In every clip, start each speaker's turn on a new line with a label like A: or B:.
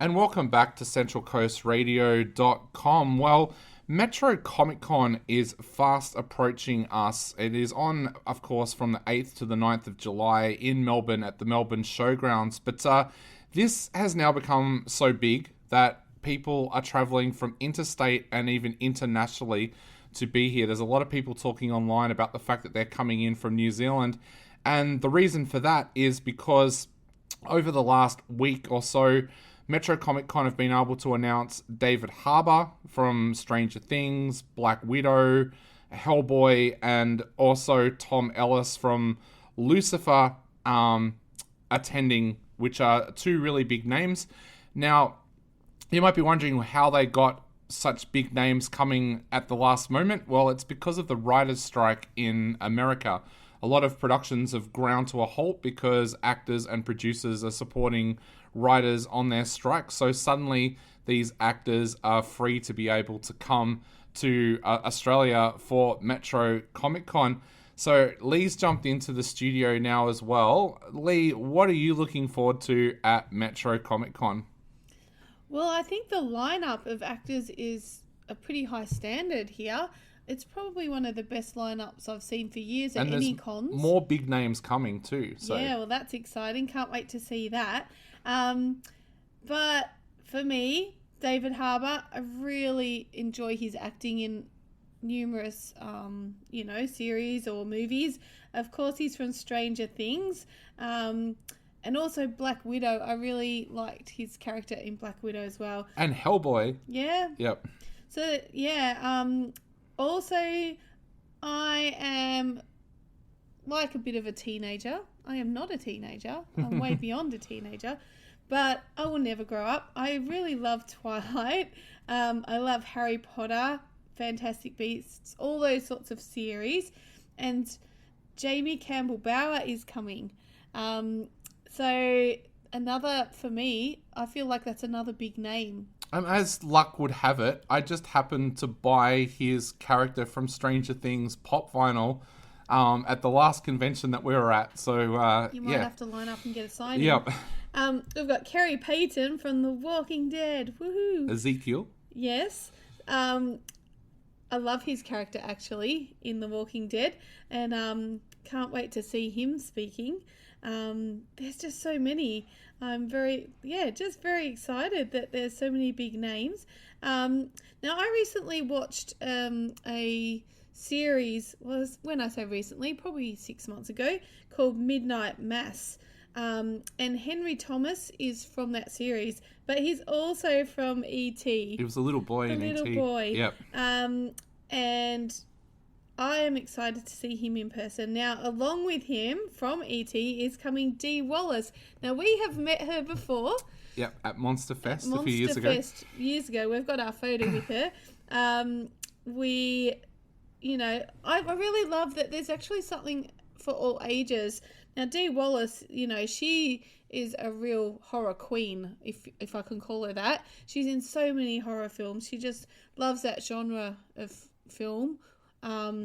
A: And welcome back to CentralCoastRadio.com. Well, Metro Comic Con is fast approaching us. It is on, of course, from the 8th to the 9th of July in Melbourne at the Melbourne Showgrounds. But this has now become so big that people are travelling from interstate and even internationally to be here. There's a lot of people talking online about the fact that they're coming in from New Zealand. And the reason for that is because over the last week or so, Metro Comic Con have been able to announce David Harbour from Stranger Things, Black Widow, Hellboy, and also Tom Ellis from Lucifer attending, which are two really big names. Now, you might be wondering how they got such big names coming at the last moment. Well, it's because of the writers' strike in America. A lot of productions have ground to a halt because actors and producers are supporting writers on their strike. So suddenly these actors are free to be able to come to Australia for Metro Comic Con. So Lee's jumped into the studio now as well. Lee, what are you looking forward to at Metro Comic Con?
B: Well, I think the lineup of actors is a pretty high standard here. It's probably one of the best lineups I've seen for years at any cons.
A: More big names coming too. So.
B: Yeah, well, that's exciting. Can't wait to see that. But for me, David Harbour, I really enjoy his acting in numerous, series or movies. Of course, he's from Stranger Things. And also Black Widow. I really liked his character in Black Widow as well.
A: And Hellboy.
B: Yeah.
A: Yep.
B: So, yeah, also, I am like a bit of a teenager. I am not a teenager. I'm way beyond a teenager. But I will never grow up. I really love Twilight. I love Harry Potter, Fantastic Beasts, all those sorts of series. And Jamie Campbell-Bower is coming. So another, for me, I feel like that's another big name.
A: As luck would have it, I just happened to buy his character from Stranger Things pop vinyl at the last convention that we were at. So
B: you might have to line up and get a sign.
A: Yep.
B: We've got Kerry Payton from The Walking Dead. Woohoo!
A: Ezekiel.
B: Yes. I love his character actually in The Walking Dead, and can't wait to see him speaking. There's just so many. I'm very excited that there's so many big names. Now, I recently watched a series, when I say recently, probably 6 months ago, called Midnight Mass. And Henry Thomas is from that series, but he's also from E.T.
A: He was a little boy in E.T.
B: The little boy.
A: Yep.
B: And I am excited to see him in person. Now, along with him from E.T. is coming Dee Wallace. Now, we have met her before.
A: Yep, at Monster Fest a few
B: years ago. We've got our photo with her. I really love that there's actually something for all ages. Now, Dee Wallace, she is a real horror queen, if I can call her that. She's in so many horror films. She just loves that genre of film.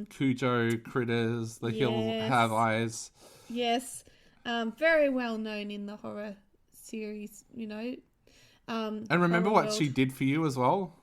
A: Cujo, Critters, The Hills Have Eyes.
B: Yes. Very well known in the horror series, And
A: remember what she did for you as well?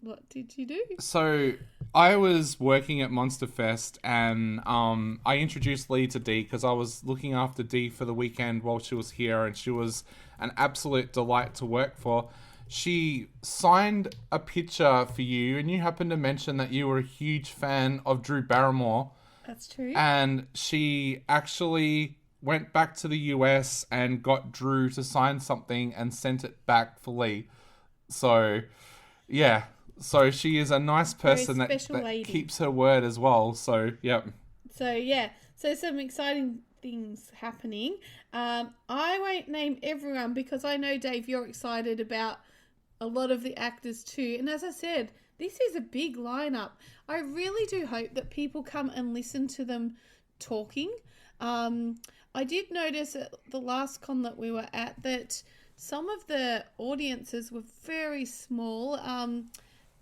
B: What did you do?
A: So I was working at Monster Fest and I introduced Lee to Dee because I was looking after Dee for the weekend while she was here, and she was an absolute delight to work for. She signed a picture for you, and you happened to mention that you were a huge fan of Drew Barrymore.
B: That's true.
A: And she actually went back to the US and got Drew to sign something and sent it back for Lee. So, yeah. So she is a nice person that keeps her word as well. So, yep.
B: So, yeah. So some exciting things happening. I won't name everyone because I know, Dave, you're excited about a lot of the actors too. And as I said, this is a big lineup. I really do hope that people come and listen to them talking. I did notice at the last con that we were at that some of the audiences were very small,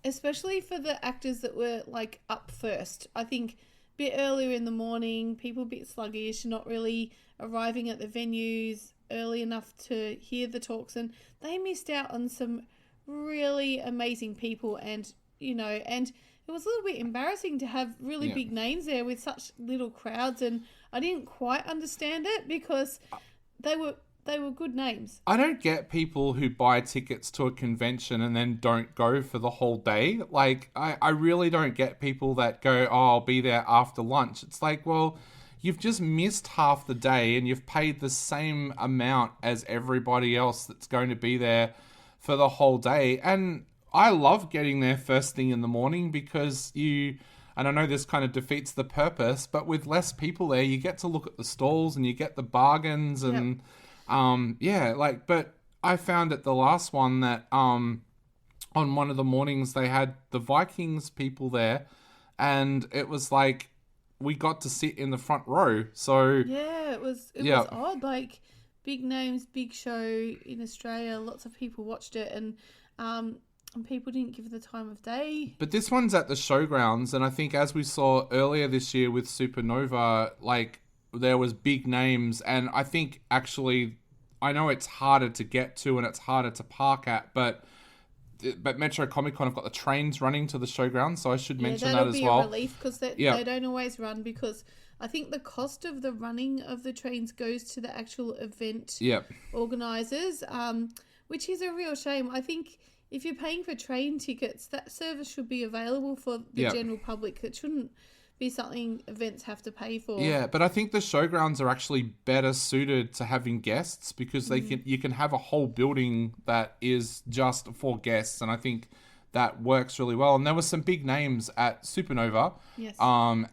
B: especially for the actors that were like up first. I think a bit earlier in the morning, people a bit sluggish, not really arriving at the venues early enough to hear the talks, and they missed out on some really amazing people, and and it was a little bit embarrassing to have really big names there with such little crowds, and I didn't quite understand it because they were good names.
A: I don't get people who buy tickets to a convention and then don't go for the whole day. Like, I really don't get people that go, oh, I'll be there after lunch. It's like, well, you've just missed half the day and you've paid the same amount as everybody else that's going to be there for the whole day. And I love getting there first thing in the morning because and I know this kind of defeats the purpose, but with less people there, you get to look at the stalls and you get the bargains and, but I found at the last one that, on one of the mornings they had the Vikings people there and it was like, we got to sit in the front row. So
B: yeah, it was odd. Like, big names, big show in Australia. Lots of people watched it, and people didn't give it the time of day.
A: But this one's at the showgrounds, and I think as we saw earlier this year with Supernova, like, there was big names, and I think actually, I know it's harder to get to and it's harder to park at, but Metro Comic Con have got the trains running to the showgrounds, so I should mention that as well.
B: That'll be a relief because they don't always run, because I think the cost of the running of the trains goes to the actual event organisers, which is a real shame. I think if you're paying for train tickets, that service should be available for the general public. It shouldn't be something events have to pay for.
A: Yeah, but I think the showgrounds are actually better suited to having guests because you can have a whole building that is just for guests, and I think that works really well. And there were some big names at Supernova,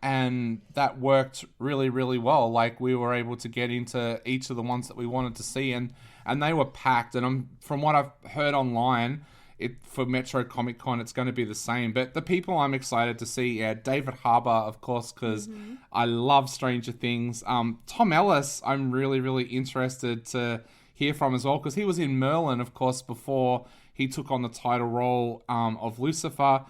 A: and that worked really, really well. Like, we were able to get into each of the ones that we wanted to see, and they were packed. And from what I've heard online, for Metro Comic Con, it's going to be the same. But the people I'm excited to see, David Harbour, of course, because I love Stranger Things. Tom Ellis, I'm really, really interested to hear from as well, because he was in Merlin, of course, before he took on the title role of Lucifer.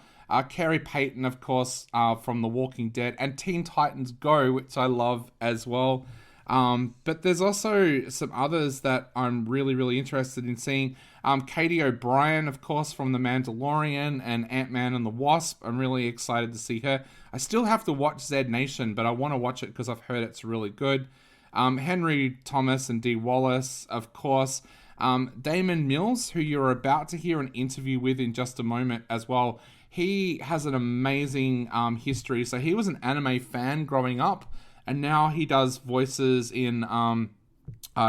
A: Carrie Payton, of course, from The Walking Dead, and Teen Titans Go, which I love as well. But there's also some others that I'm really, really interested in seeing. Katie O'Brien, of course, from The Mandalorian and Ant-Man and the Wasp. I'm really excited to see her. I still have to watch Z Nation, but I want to watch it because I've heard it's really good. Henry Thomas and Dee Wallace, of course. Damon Mills, who you're about to hear an interview with in just a moment as well. He has an amazing history. So he was an anime fan growing up, and now he does voices in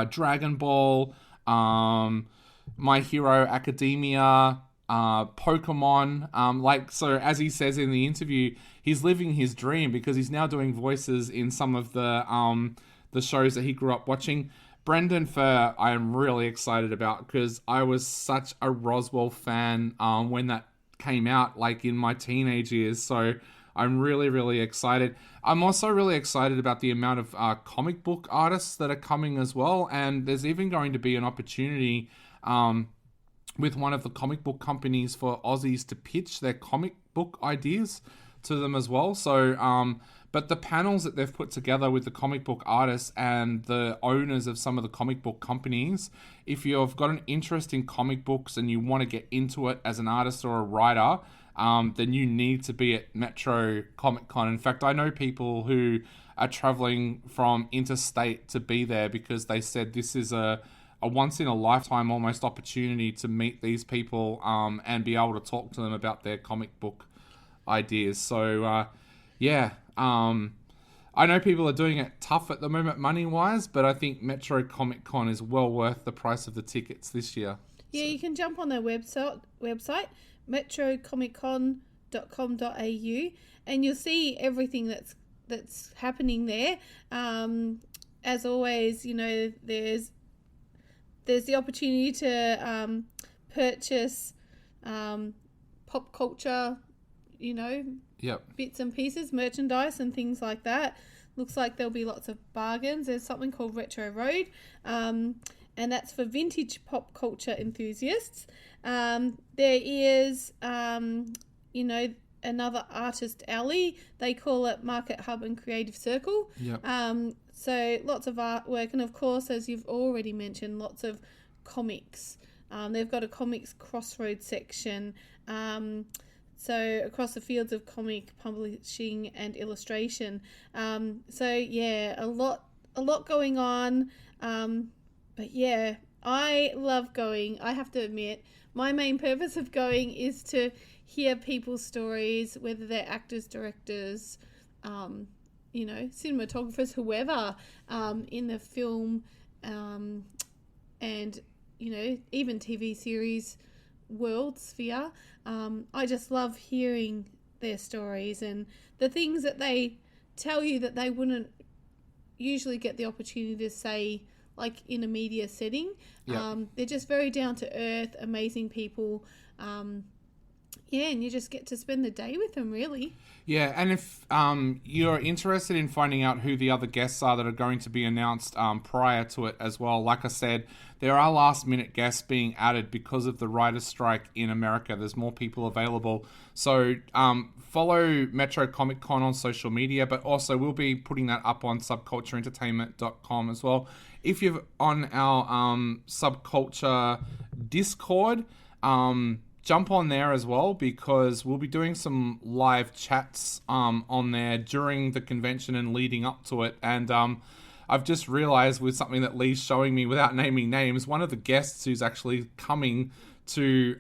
A: Dragon Ball, My Hero Academia, Pokemon. So as he says in the interview, he's living his dream because he's now doing voices in some of the shows that he grew up watching. Brendan Furr, I am really excited about because I was such a Roswell fan when that came out, like in my teenage years. So I'm really, really excited. I'm also really excited about the amount of comic book artists that are coming as well. And there's even going to be an opportunity with one of the comic book companies for Aussies to pitch their comic book ideas to them as well. So, but the panels that they've put together with the comic book artists and the owners of some of the comic book companies, if you've got an interest in comic books and you want to get into it as an artist or a writer, then you need to be at Metro Comic Con. In fact, I know people who are traveling from interstate to be there because they said this is a once-in-a-lifetime almost opportunity to meet these people and be able to talk to them about their comic book ideas. So, I know people are doing it tough at the moment money-wise, but I think Metro Comic Con is well worth the price of the tickets this year.
B: Yeah, you can jump on their website metrocomiccon.com.au, and you'll see everything that's happening there. As always, there's the opportunity to purchase pop culture, bits and pieces, merchandise and things like that. Looks like there'll be lots of bargains. There's something called Retro Road, and that's for vintage pop culture enthusiasts. There is, another artist alley. They call it Market Hub and Creative Circle.
A: Yep.
B: So lots of artwork, and of course, as you've already mentioned, lots of comics. They've got a comics crossroads section. So across the fields of comic publishing and illustration. So yeah, a lot going on. But yeah, I love going. I have to admit, my main purpose of going is to hear people's stories, whether they're actors, directors, cinematographers, whoever, in the film, and, even TV series world sphere. I just love hearing their stories and the things that they tell you that they wouldn't usually get the opportunity to say, like in a media setting.
A: Yep.
B: They're just very down to earth, amazing people. And you just get to spend the day with them, really.
A: Yeah, and if you're interested in finding out who the other guests are that are going to be announced prior to it as well, like I said, there are last-minute guests being added because of the writer's strike in America. There's more people available. So follow Metro Comic Con on social media, but also we'll be putting that up on subcultureentertainment.com as well. If you're on our Subculture Discord, jump on there as well, because we'll be doing some live chats on there during the convention and leading up to it. And I've just realized with something that Lee's showing me without naming names, one of the guests who's actually coming to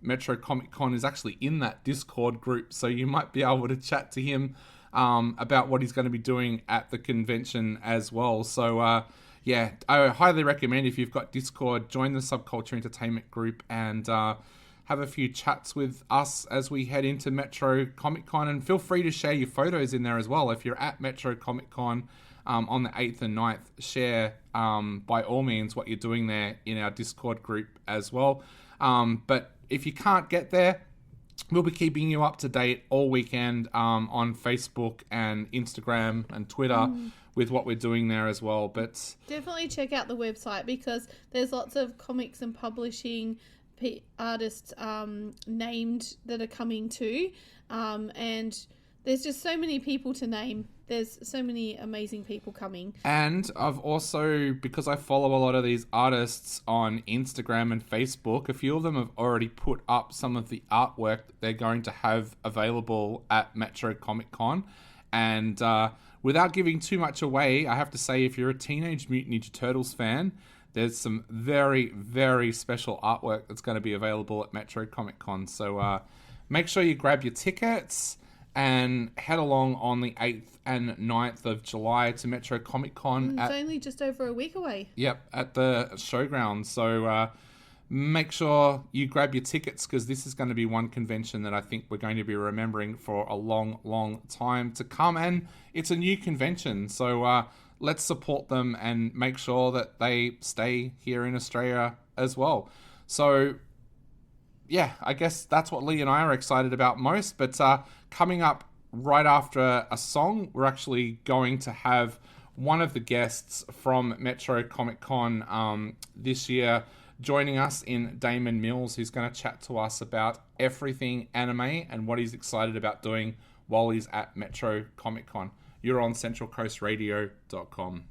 A: Metro Comic Con is actually in that Discord group. So you might be able to chat to him about what he's going to be doing at the convention as well. So yeah, I highly recommend, if you've got Discord, join the Subculture Entertainment group and have a few chats with us as we head into Metro Comic Con. And feel free to share your photos in there as well. If you're at Metro Comic Con on the 8th and 9th, share by all means what you're doing there in our Discord group as well. But if you can't get there, we'll be keeping you up to date all weekend on Facebook and Instagram and Twitter with what we're doing there as well. But
B: definitely check out the website, because there's lots of comics and publishing artists named that are coming too, and there's just so many people to name. There's so many amazing people coming.
A: And I've also, because I follow a lot of these artists on Instagram and Facebook, a few of them have already put up some of the artwork that they're going to have available at Metro Comic Con. And without giving too much away, I have to say, if you're a Teenage Mutant Ninja Turtles fan, there's some very, very special artwork that's going to be available at Metro Comic Con. So make sure you grab your tickets and head along on the 8th and 9th of July to Metro Comic Con.
B: It's only just over a week away.
A: Yep, at the showground. So make sure you grab your tickets, because this is going to be one convention that I think we're going to be remembering for a long, long time to come. And it's a new convention, so let's support them and make sure that they stay here in Australia as well. So yeah, I guess that's what Lee and I are excited about most. But coming up right after a song, we're actually going to have one of the guests from Metro Comic Con this year joining us in Damon Mills, who's going to chat to us about everything anime and what he's excited about doing while he's at Metro Comic Con. You're on centralcoastradio.com.